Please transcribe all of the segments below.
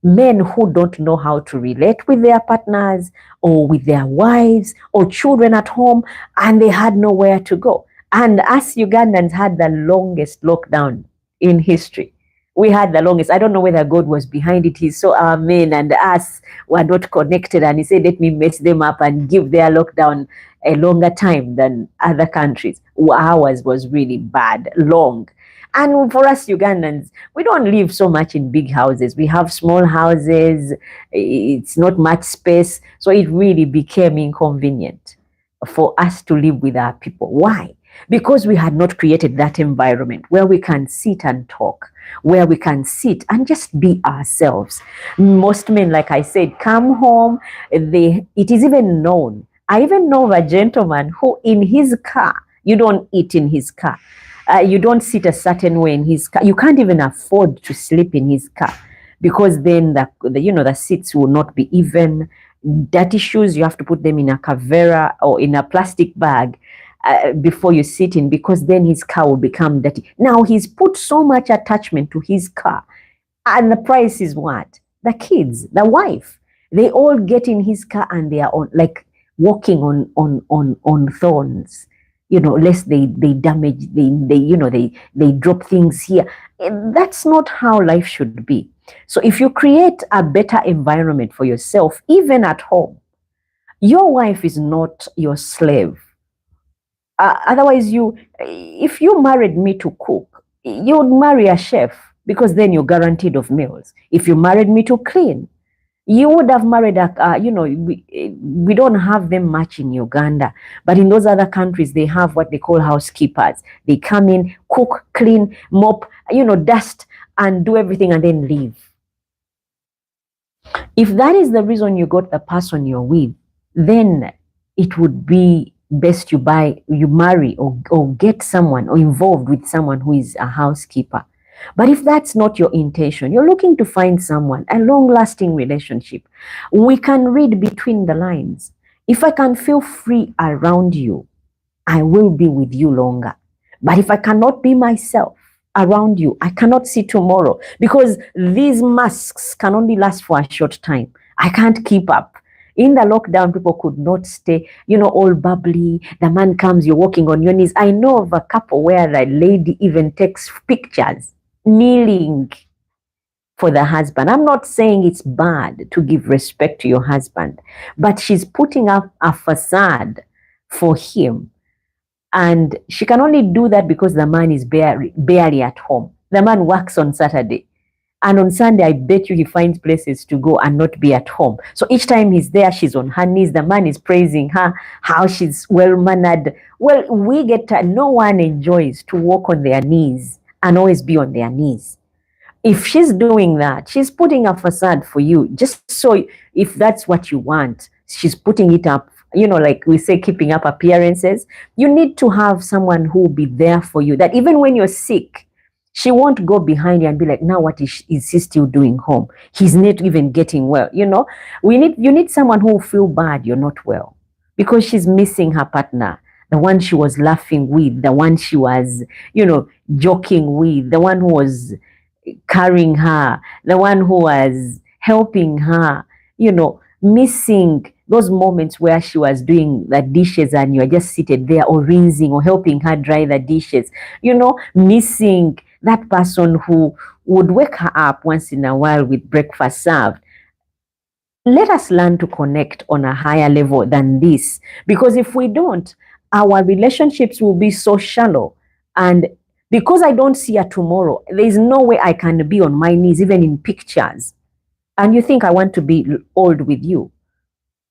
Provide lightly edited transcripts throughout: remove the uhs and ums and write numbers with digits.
men who don't know how to relate with their partners or with their wives or children at home, and they had nowhere to go. And us Ugandans had the longest lockdown in history. We had the longest. I don't know whether God was behind it. He saw our men and us were not connected, and he said, let me mess them up and give their lockdown a longer time than other countries. Ours was really bad, long. And for us Ugandans, we don't live so much in big houses. We have small houses. It's not much space. So it really became inconvenient for us to live with our people. Why? Because we had not created that environment where we can sit and talk, where we can sit and just be ourselves. Most men, like I said, come home. It is even known. I even know of a gentleman who in his car, you don't eat in his car. You don't sit a certain way in his car. You can't even afford to sleep in his car because then the seats will not be even. Dirty shoes, you have to put them in a kavera or in a plastic bag before you sit in, because then his car will become dirty. Now he's put so much attachment to his car, and the price is what? The kids, the wife, they all get in his car and they are on, like walking on thorns. Lest they damage, they drop things here. That's not how life should be. So if you create a better environment for yourself, even at home, your wife is not your slave. Otherwise, if you married me to cook, you'd marry a chef, because then you're guaranteed of meals. If you married me to clean, you would have married we don't have them much in Uganda, but in those other countries, they have what they call housekeepers. They come in, cook, clean, mop, dust, and do everything and then leave. If that is the reason you got the person you're with, then it would be best you marry or get someone or involved with someone who is a housekeeper. But if that's not your intention, you're looking to find someone, a long-lasting relationship, we can read between the lines. If I can feel free around you, I will be with you longer. But if I cannot be myself around you, I cannot see tomorrow, because these masks can only last for a short time. I can't keep up. In the lockdown, people could not stay, all bubbly. The man comes, you're walking on your knees. I know of a couple where the lady even takes pictures kneeling for the husband. I'm not saying it's bad to give respect to your husband, but she's putting up a facade for him. And she can only do that because the man is barely at home. The man works on Saturday. And on Sunday, I bet you he finds places to go and not be at home. So each time he's there, she's on her knees. The man is praising her, how she's well-mannered. Well, no one enjoys to walk on their knees and always be on their knees. If she's doing that, she's putting a facade for you. Just so if that's what you want, she's putting it up, like we say, keeping up appearances. You need to have someone who will be there for you, that even when you're sick, she won't go behind you and be like, now what is he still doing home? He's not even getting well. You need someone who will feel bad you're not well, because she's missing her partner, the one she was laughing with, the one she was, joking with, the one who was carrying her, the one who was helping her, missing those moments where she was doing the dishes and you're just seated there, or rinsing or helping her dry the dishes, missing that person who would wake her up once in a while with breakfast served. Let us learn to connect on a higher level than this, because if we don't, our relationships will be so shallow. And because I don't see her tomorrow, there's no way I can be on my knees, even in pictures. And you think I want to be old with you.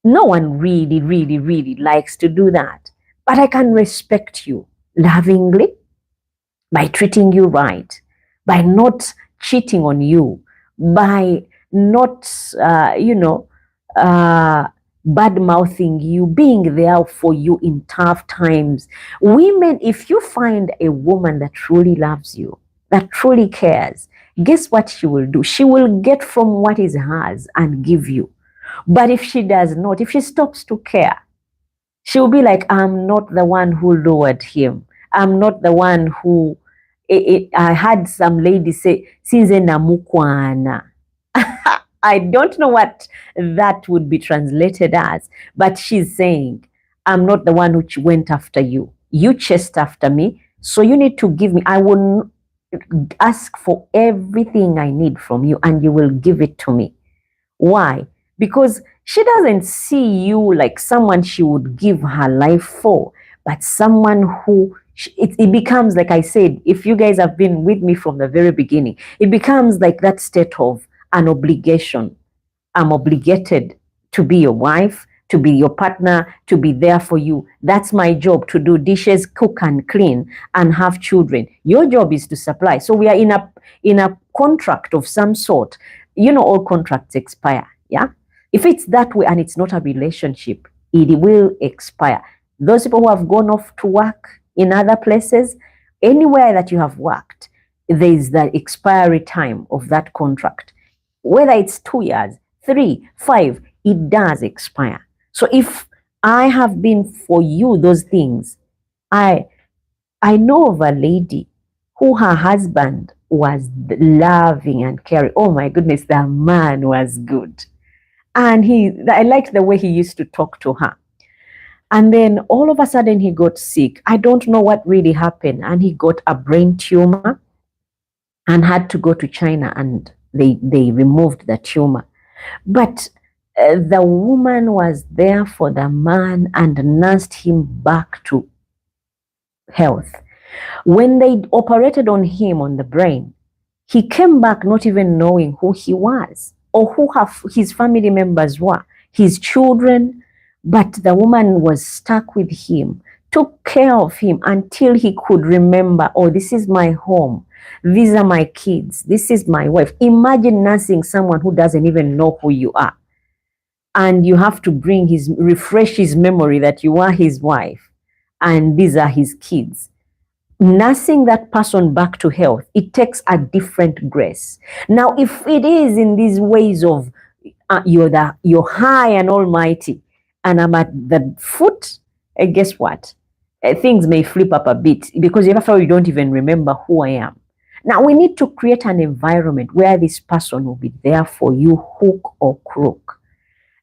No one really, really, really likes to do that. But I can respect you lovingly, by treating you right, by not cheating on you, by not, bad-mouthing you, being there for you in tough times. Women, if you find a woman that truly loves you, that truly cares, guess what she will do? She will get from what is hers and give you. But if she does not, if she stops to care, she will be like, I'm not the one who lowered him. I'm not the one who, I had some lady say, Sinze namukwana. I don't know what that would be translated as, but she's saying, I'm not the one who went after you. You chased after me, so you need to give me. I will ask for everything I need from you, and you will give it to me. Why? Because she doesn't see you like someone she would give her life for, but someone who it becomes, like I said, if you guys have been with me from the very beginning, it becomes like that state of an obligation. I'm obligated to be your wife, to be your partner, to be there for you. That's my job, to do dishes, cook and clean, and have children. Your job is to supply. So we are in a contract of some sort. You know, all contracts expire. Yeah. If it's that way and it's not a relationship, it will expire. Those people who have gone off to work in other places, anywhere that you have worked, there is the expiry time of that contract. Whether it's 2 years, 3, 5, it does expire. So if I have been for you those things, I know of a lady who her husband was loving and caring. Oh my goodness, the man was good. And I liked the way he used to talk to her. And then all of a sudden he got sick. I don't know what really happened. And he got a brain tumor and had to go to China, and they removed the tumor. But the woman was there for the man and nursed him back to health. When they operated on him on the brain, he came back not even knowing who he was or who his family members were, his children. But the woman was stuck with him, took care of him until he could remember, oh, this is my home. These are my kids. This is my wife. Imagine nursing someone who doesn't even know who you are. And you have to refresh his memory that you are his wife and these are his kids. Nursing that person back to health, it takes a different grace. Now, if it is in these ways of you're high and almighty, and I'm at the foot, guess what? Things may flip up a bit because you don't even remember who I am. Now, we need to create an environment where this person will be there for you, hook or crook.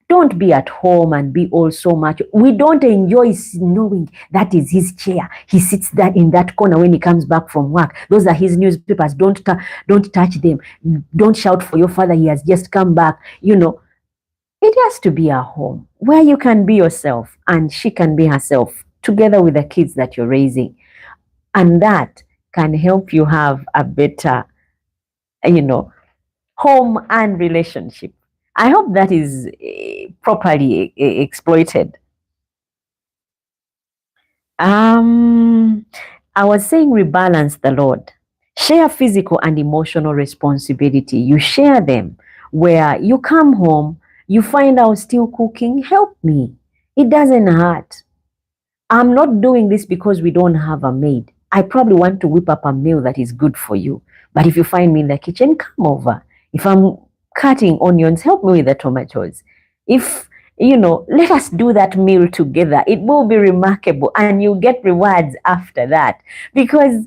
Don't be at home and be all so much. We don't enjoy knowing that is his chair. He sits there in that corner when he comes back from work. Those are his newspapers. Don't touch them. Don't shout for your father. He has just come back. You know, it has to be a home where you can be yourself and she can be herself together with the kids that you're raising. And that can help you have a better, home and relationship. I hope that is properly exploited. I was saying rebalance the load. Share physical and emotional responsibility. You share them where you come home, you find out still cooking, help me. It doesn't hurt. I'm not doing this because we don't have a maid. I probably want to whip up a meal that is good for you. But if you find me in the kitchen, come over. If I'm cutting onions, help me with the tomatoes. If, let us do that meal together. It will be remarkable and you get rewards after that because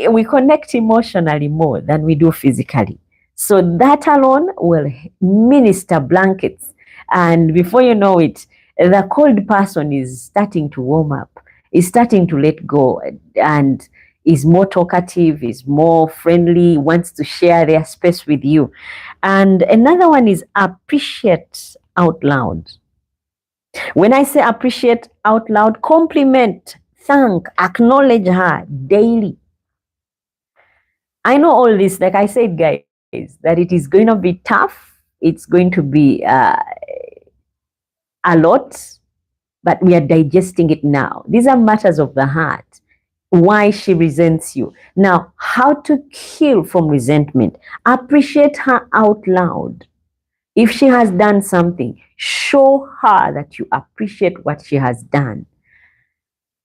we connect emotionally more than we do physically. So that alone will minister blankets. And before you know it, the cold person is starting to warm up, is starting to let go and is more talkative, is more friendly, wants to share their space with you. And another one is appreciate out loud. When I say appreciate out loud, compliment, thank, acknowledge her daily. I know all this, like I said, guys, that it is going to be tough. It's going to be a lot, but we are digesting it now. These are matters of the heart. Why she resents you. Now, how to heal from resentment. Appreciate her out loud. If she has done something, show her that you appreciate what she has done.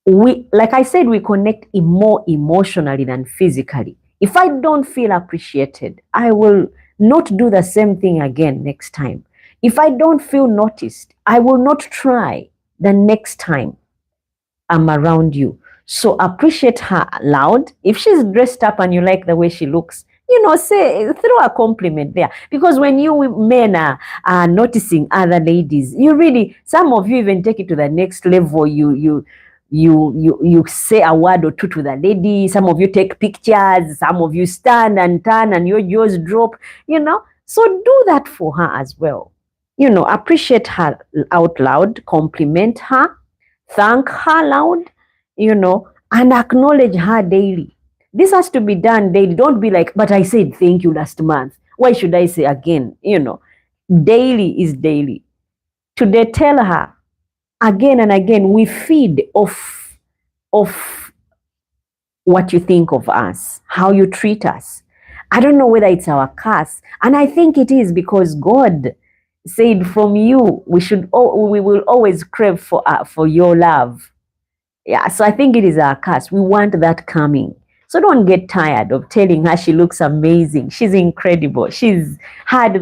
Like I said, we connect more emotionally than physically. If I don't feel appreciated, I will not do the same thing again next time. If I don't feel noticed, I will not try the next time I'm around you. So appreciate her loud. If she's dressed up and you like the way she looks, say, throw a compliment there. Because when you men are noticing other ladies, you really, some of you even take it to the next level. You say a word or two to the lady. Some of you take pictures. Some of you stand and turn and your jaws drop. So do that for her as well. Appreciate her out loud, compliment her, thank her loud, and acknowledge her daily. This has to be done daily. Don't be like, but I said thank you last month. Why should I say again? Daily is daily. Today, tell her again and again, we feed of what you think of us, how you treat us. I don't know whether it's our curse. And I think it is, because God said from you, we will always crave for your love. Yeah, so I think it is our curse. We want that coming. So don't get tired of telling her she looks amazing. She's incredible. She's had those